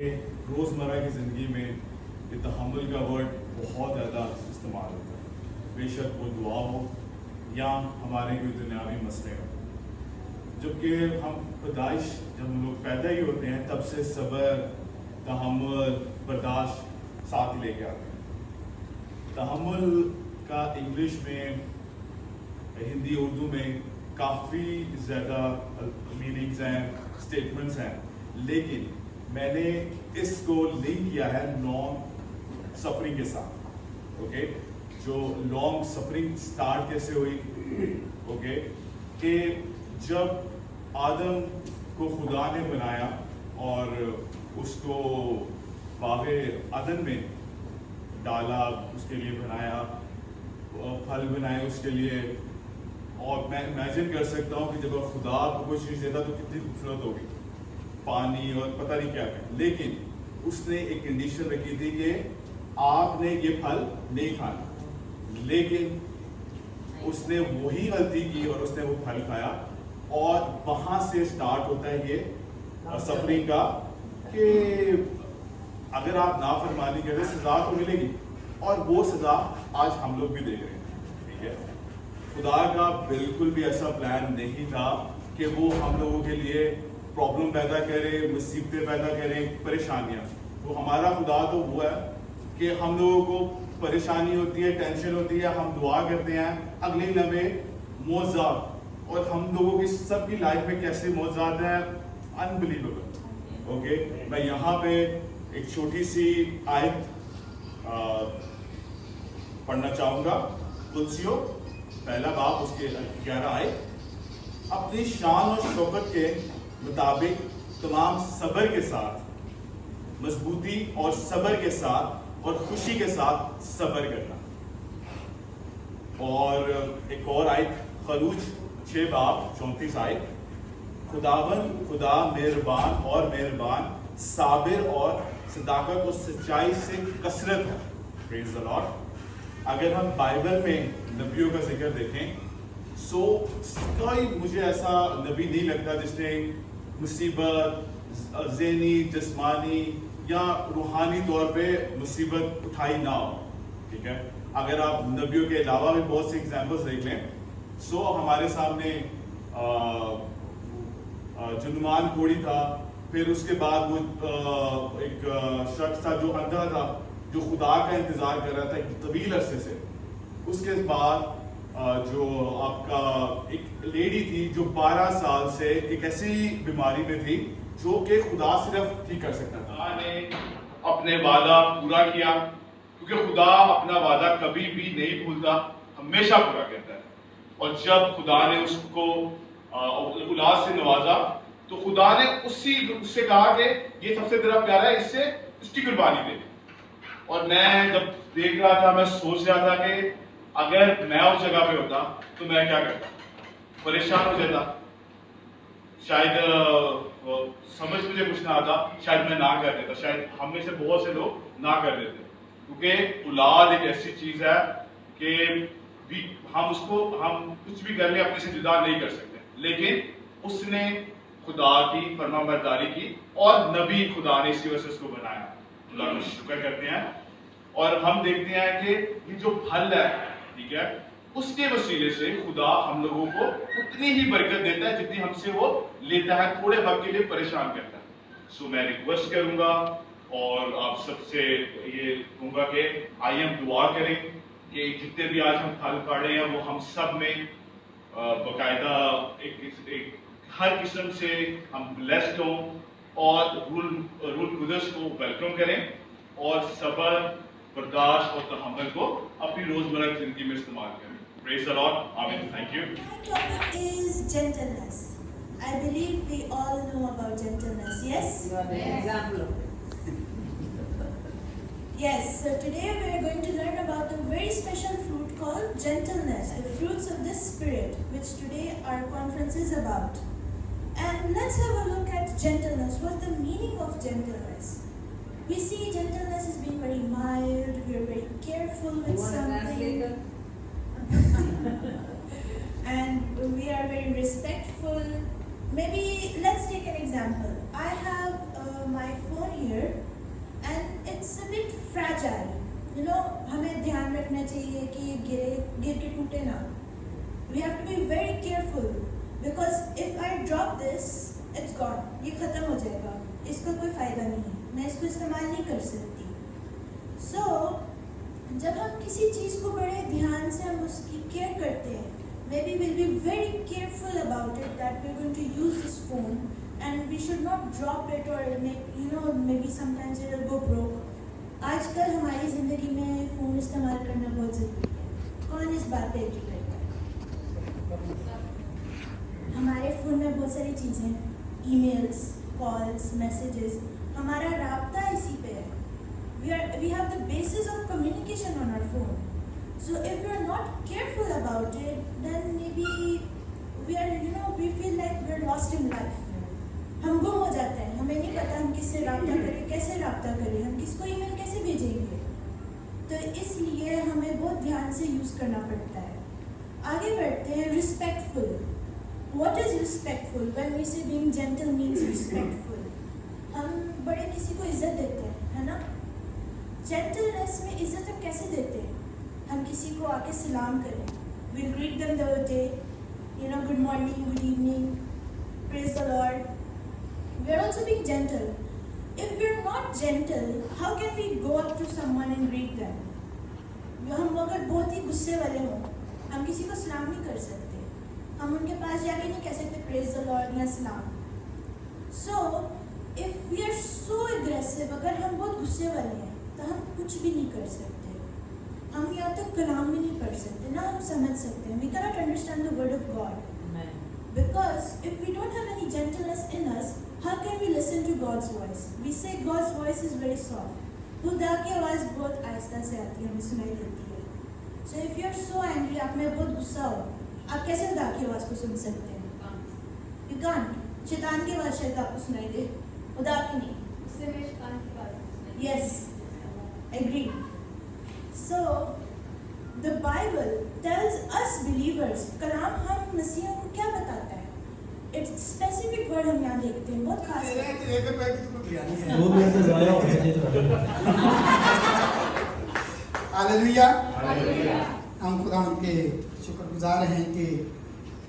रोज़मर्रा की ज़िंदगी में ये तहम्मुल का वर्ड बहुत ज़्यादा इस्तेमाल होता है, बेशक वो दुआ हो या हमारे कोई दुनियावी मसले हो। जबकि हम पैदाइश जब हम लोग पैदा ही होते हैं तब से सब्र, तहम्मुल, बर्दाश्त साथ ही लेके आते हैं। तहम्मुल का इंग्लिश में, हिंदी उर्दू में काफ़ी ज़्यादा मीनिंग्स हैं, स्टेटमेंट्स हैं, लेकिन मैंने इसको लिंक किया है लॉन्ग सफरिंग के साथ। ओके, जो लॉन्ग सफरिंग स्टार्ट कैसे हुई? ओके, कि जब आदम को खुदा ने बनाया और उसको बाग़े अदन में डाला, उसके लिए बनाया, फल बनाए उसके लिए। और मैं इमेजिन कर सकता हूँ कि जब खुदा आपको कोई चीज़ देता तो कितनी खूबसूरत होगी, पानी और पता नहीं क्या है। लेकिन उसने एक कंडीशन रखी थी कि आपने ये फल नहीं खाना, लेकिन उसने वही गलती की और उसने वो फल खाया। और वहां से स्टार्ट होता है ये सफरिंग का, कि अगर आप नाफरमानी करें सजा तो मिलेगी, और वो सजा आज हम लोग भी देख रहे हैं। ठीक है, खुदा का बिल्कुल भी ऐसा प्लान नहीं था कि वो हम लोगों के लिए प्रॉब्लम पैदा करें, मुसीबतें पैदा करें, परेशानियां। तो हमारा खुदा तो वो है कि हम लोगों को परेशानी होती है, टेंशन होती है, हम दुआ करते हैं, अगले लम्हे मौज़ात, और हम लोगों की सबकी लाइफ में कैसे मौज़ात हैं, अनबिलीवेबल। ओके, मैं यहाँ पे एक छोटी सी आयत पढ़ना चाहूँगा। कुलसियो पहला बाब उसके 11 आयत। अपनी शान और शौकत के मुताबिक तमाम सब्र के साथ, मजबूती और सब्र के साथ और खुशी के साथ सब्र करना। और एक और आयत खरूज 6 बाब 34 आयत। खुदावन खुदा मेहरबान और मेहरबान, साबिर और सदाकत और सच्चाई से कसरत है। Praise the Lord. अगर हम बाइबल में नबियों का जिक्र देखें, सो कोई मुझे ऐसा नबी नहीं लगता जिसने मुसीबत, ज़हनी, जिस्मानी या रूहानी तौर पे मुसीबत उठाई ना हो। ठीक है, अगर आप नबियों के अलावा भी बहुत से एग्जाम्पल्स देख लें, सो हमारे सामने जुनमान कोड़ी था, फिर उसके बाद वो एक शख्स था जो अंधा था, जो खुदा का इंतज़ार कर रहा था एक तवील अरसे से। उसके बाद जो आपका एक लेडी थी जो 12 साल से एक ऐसी बीमारी में थी जो कि खुदा सिर्फ ठीक कर सकता था। खुदा ने अपने वादा पूरा किया, क्योंकि खुदा अपना वादा कभी भी नहीं भूलता, हमेशा पूरा करता है। और जब खुदा ने उसको औलाद से नवाजा, तो खुदा ने उससे कहा कि ये सबसे तेरा प्यारा है, इससे इसकी कुर्बानी दे। और मैं जब देख रहा था, मैं सोच रहा था कि अगर मैं उस जगह पे होता तो मैं क्या करता, परेशान हो जाता, शायद समझ मुझे कुछ ना आता, शायद मैं ना कर देता, शायद हम में से बहुत से लोग ना कर देते। क्योंकि औलाद एक ऐसी चीज है कि हम कुछ भी कर ले अपने से जुदा नहीं कर सकते, लेकिन उसने खुदा की फरमाबरदारी की और नबी खुदा ने इसी वजह से उसको बनाया। अल्लाह का शुक्र करते हैं। और हम देखते हैं कि ये जो फल है, ठीक है, उसके वसीले से खुदा हम लोगों को उतनी ही बरकत देता है जितनी हमसे वो लेता है, थोड़े वक्त के लिए परेशान करता है। सो मैं रिक्वेस्ट करूंगा और आप सबसे ये कहूंगा कि आइए हम दुआ करें कि जितने भी आज हम फल पा रहे हैं वो हम सब में बाकायदा एक हर किस्म से हम ब्लेस्ड हों, और रूल कुदस को वेलकम करें और सब्र, बर्दाश्त और तहम्मुल को अपनी रोजमर्रा की जिंदगी में इस्तेमाल करें। Praise the Lord. Amen. Thank you. My topic is gentleness. I believe we all know about gentleness. Yes? You are the example of it. Yes. So today we are going to learn about a very special fruit called gentleness, the fruits of the Spirit, which today our conference is about. And let's have a look at gentleness. What's the meaning of gentleness? We see gentleness as being very mild, we are very careful with You want a something. translator? And we are very respectful. Maybe let's take an example. I have my phone here and it's a bit fragile. You know, हमें ध्यान रखना चाहिए कि गिर के टूटे ना. We have to be very careful because if I drop this, it's gone. ये खत्म हो जाएगा. इसका कोई फायदा नहीं है. मैं इसको इस्तेमाल नहीं कर सकती. So जब हम किसी चीज़ को बड़े ध्यान से हम उसकी केयर करते हैं, maybe we'll be very careful about it that we're going to use this phone and we should not drop it or maybe sometimes it will go broke. आजकल हमारी ज़िंदगी में फ़ोन इस्तेमाल करना बहुत ज़रूरी है. कौन इस बात पे एग्री करता है? हमारे फ़ोन में बहुत सारी चीज़ें, ईमेल्स, कॉल्स, मैसेजेस, हमारा राब्ता इसी पे है. We have the basis of communication on our phone. So if we are not careful about it, then maybe we feel like we're lost in life. हम गुम हो जाते हैं. हमें नहीं पता हम किससे राब्ता करें, कैसे राब्ता करें, हम किसको ईमेल कैसे भेजेंगे. तो इसलिए हमें बहुत ध्यान से यूज़ करना पड़ता है. आगे बढ़ते हैं. Respectful. What is respectful? When we say being gentle means respectful. हम बड़े किसी को इज्जत देते हैं, है ना? Gentleness में इज्जत हम कैसे देते हैं? हम किसी को आके सलाम करें. We'll greet them the other day. Good morning, good evening, praise the Lord. We are also being gentle. If we are not gentle, how can we go up to someone and greet them? हम अगर बहुत ही गुस्से वाले हों, हम किसी को सलाम नहीं कर सकते. हम उनके पास जाके नहीं कह सकते praise the Lord या सलाम. So, if we are so aggressive, अगर हम बहुत गुस्से वाले हैं, तो हम कुछ भी नहीं कर सकते. हम यहाँ तक कलाम भी नहीं पढ़ सकते, ना हम समझ सकते हैं. We cannot understand the word of God. Because if we don't have any gentleness in us, how can we listen to God's voice? We say God's voice is very soft. खुदा की आवाज़ बहुत आहिस्ता से आती है, हमें सुनाई देती है. So if you are so angry, आप में बहुत गुस्सा हो, आप कैसे खुदा की आवाज़ को सुन सकते हैं? You can't. शैतान की आवाज़ शायद आपको सुनाई दे, खुदा की नहीं. उससे में शैतान की बात. Yes, agree. So the Bible tells us believers, कलाम हम मसीहों को क्या बताता है? It's specific word हम यहाँ देखते हैं, बहुत खास है. 2 मिनट तो ज़ाया हो गए. हालेलुया. हम खुदावंद के शुक्रगुजार हैं कि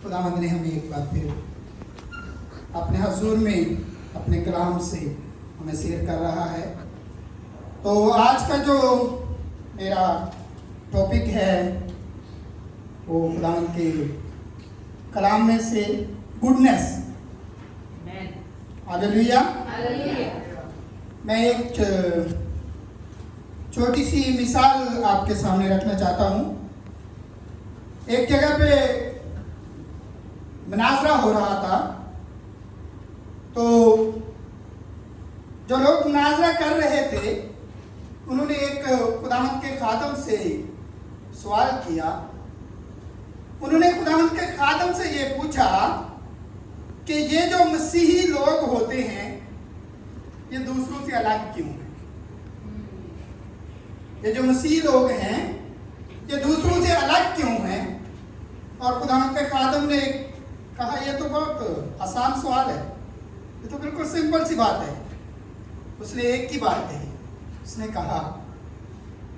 खुदावंद ने हमें एक बार फिर अपने हजूर में अपने कलाम से हमें शेयर कर रहा है. तो आज का जो मेरा टॉपिक है वो खुदावंद के कलाम में से गुडनेस. हालेलुया. मैं एक छोटी सी मिसाल आपके सामने रखना चाहता हूँ. एक जगह पे मुनाजरा हो रहा था, तो जो लोग मुनाजरा कर रहे थे उन्होंने एक खुदावंद के खादम से सवाल किया. उन्होंने खुदावंद के खादम से ये पूछा कि ये जो मसीही लोग होते हैं ये दूसरों से अलग क्यों हैं? ये जो मसीही लोग हैं ये दूसरों से अलग क्यों हैं? और खुदावंद के खादम ने कहा ये तो बहुत आसान सवाल है, ये तो बिल्कुल सिंपल सी बात है. उसने एक ही बात कही. उसने कहा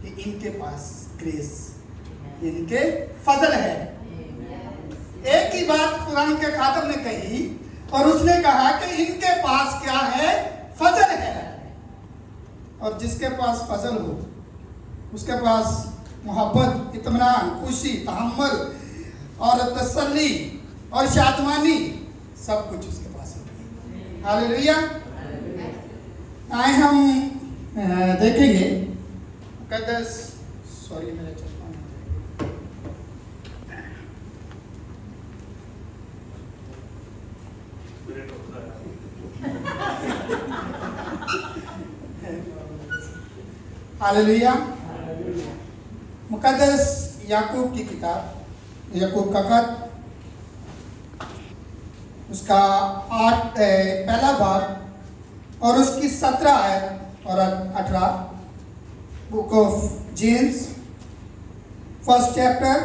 कि इनके पास ग्रेस, इनके फजल है. एक ही बात कुरान के खातम ने कही और उसने कहा कि इनके पास क्या है? फजल है. और जिसके पास फजल हो उसके पास मोहब्बत, इत्मीनान, खुशी, तहम्मुल और तसल्ली और शादमानी सब कुछ उसके पास है. हालेलुया. आए हम देखेंगे मुकद्दस. सॉरी मेरा चश्मा हालेलुया. मुकद्दस याकूब की किताब, याकूब का खत, उसका 8 पहला भाग और उसकी 17 आयत और 18. Book of James, 1st chapter,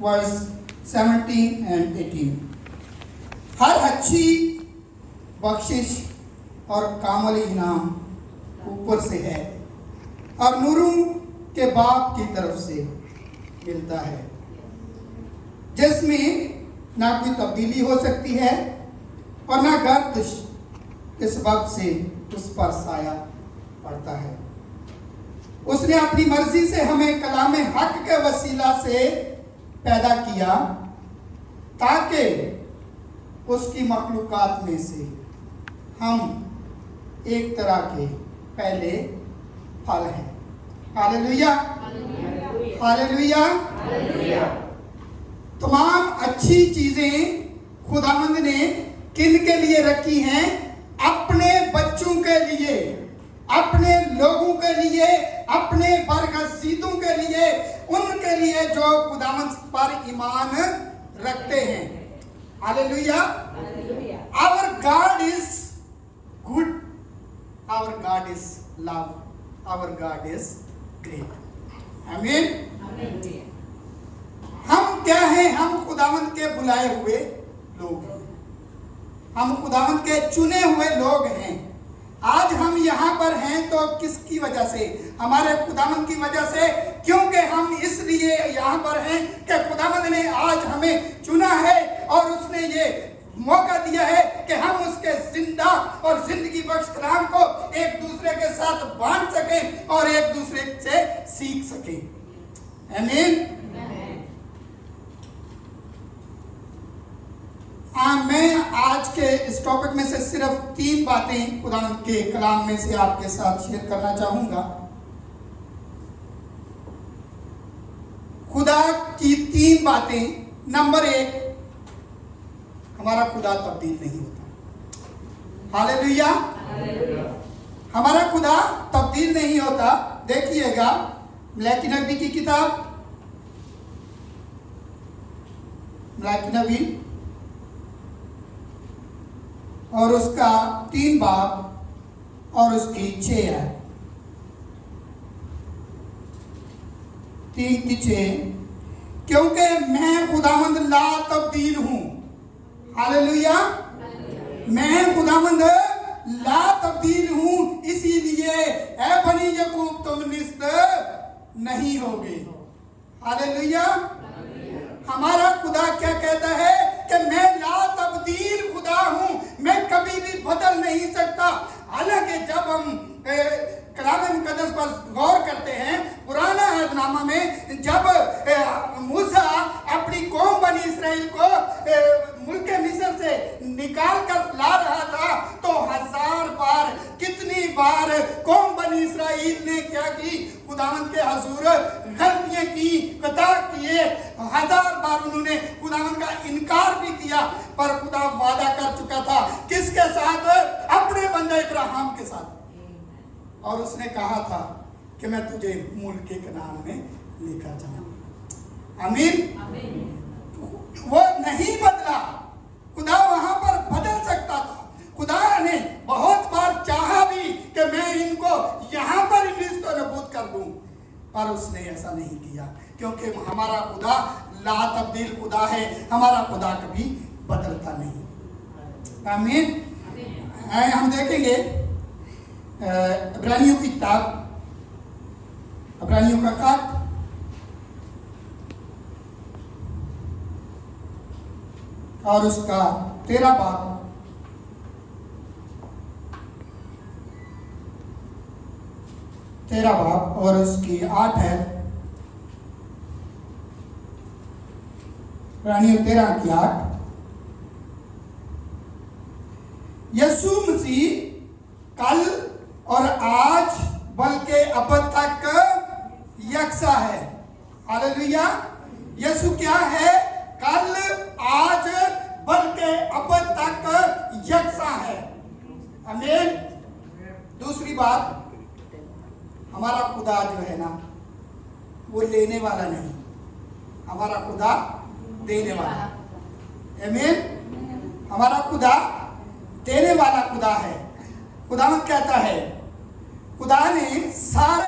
verse 17 and 18. हर अच्छी बख्शिश और कामल इनाम ऊपर से है और नूरों के बाप की तरफ से मिलता है, जिसमें ना कोई तब्दीली हो सकती है और ना गर्दिश के सबब से उस पर साया पड़ता है। उसने अपनी मर्जी से हमें कलाम हक के वसीला से पैदा किया ताकि उसकी मखलूकात में से हम एक तरह के पहले फल हैं। Hallelujah, hallelujah. तमाम अच्छी चीजें खुदावंद ने किन के लिए रखी हैं? अपने बच्चों के लिए, अपने लोगों के लिए, अपने बरगज़ीदों के लिए, उनके लिए जो खुदावंद पर ईमान रखते हैं। Hallelujah. Our God is good. Our God is love. Our God is great. आमीन। हम क्या हैं? हम खुदावंद के बुलाए हुए लोग हैं। हम खुदावंद के चुने हुए लोग हैं। आज हम यहाँ पर हैं तो किसकी वजह से? हमारे खुदावंद की वजह से, क्योंकि हम इसलिए यहाँ पर हैं कि खुदावंद ने आज हमें चुना है और उसने ये मौका दिया है कि हम उसके जिंदा और जिंदगी बख्श कलाम को एक दूसरे के साथ बांट सकें और एक दूसरे से सीख सकें। आमीन। मैं आज के इस टॉपिक में से सिर्फ 3 बातें खुदावंद के कलाम में से आपके साथ शेयर करना चाहूंगा। खुदा की 3 बातें। नंबर 1, हमारा खुदा तब्दील नहीं होता। हालेलुया। हमारा खुदा तब्दील नहीं होता। देखिएगा मलाकी नबी की किताब, मलाकी नबी और उसका 3 बाब और उसकी 6 आयत, 3 की 6, क्योंकि मैं खुदावंद ला तब्दील हूं। हालेलुया। मैं खुदावंद ला तब्दील हूं, इसीलिए ऐ बनी याकूब तुम निस्त नहीं होगे। हालेलुया। हमारा खुदा क्या कहता है कि मैं ला तब्दील खुदा हूं, मैं कभी भी बदल नहीं सकता। हालांकि जब हम कलाम मुकद्दस पर गौर करते हैं, पुराना अहदनामा में जब मूसा अपनी कौम बनी इसराइल को मुल्क मिस्र से निकाल कर ला रहा था, तो 1000 बार, कितनी बार कौम बनी इसराइल ने क्या की? खुदावंद के हजूर गलतियां की, खता किए। 1000 बार उन्होंने खुदावंद का इनकार भी किया, पर खुदा वादा कर चुका था किसके साथ? अपने बंदे इब्राहिम के साथ। और उसने कहा था कि मैं तुझे मुल्क के कनान में लेकर जाऊंगा। आमीन। वो नहीं बदला। खुदा वहां पर बदल सकता था। खुदा ने बहुत बार चाहा भी कि मैं इनको यहां पर निस्त नबूद कर दूं, पर उसने ऐसा नहीं किया, क्योंकि हमारा खुदा ला तब्दील खुदा है। हमारा खुदा कभी बदलता नहीं। आमीन। हम देखेंगे इब्रानियों की किताब, इब्रानियों का खत, और उसका 13 बाब, और उसकी 8 है। इब्रानियों 13 की 8। यीशु मसीह कल और आज बल्कि अब तक यकसा है। हालेलुया। यीशु क्या है? कल, आज, बल्कि अब तक यकसा है। आमीन। दूसरी बात, हमारा खुदा जो है ना, वो लेने वाला नहीं, हमारा खुदा देने वाला। आमीन। हमारा खुदा देने वाला खुदा है। खुदावंद कहता है, खुदा ने सारे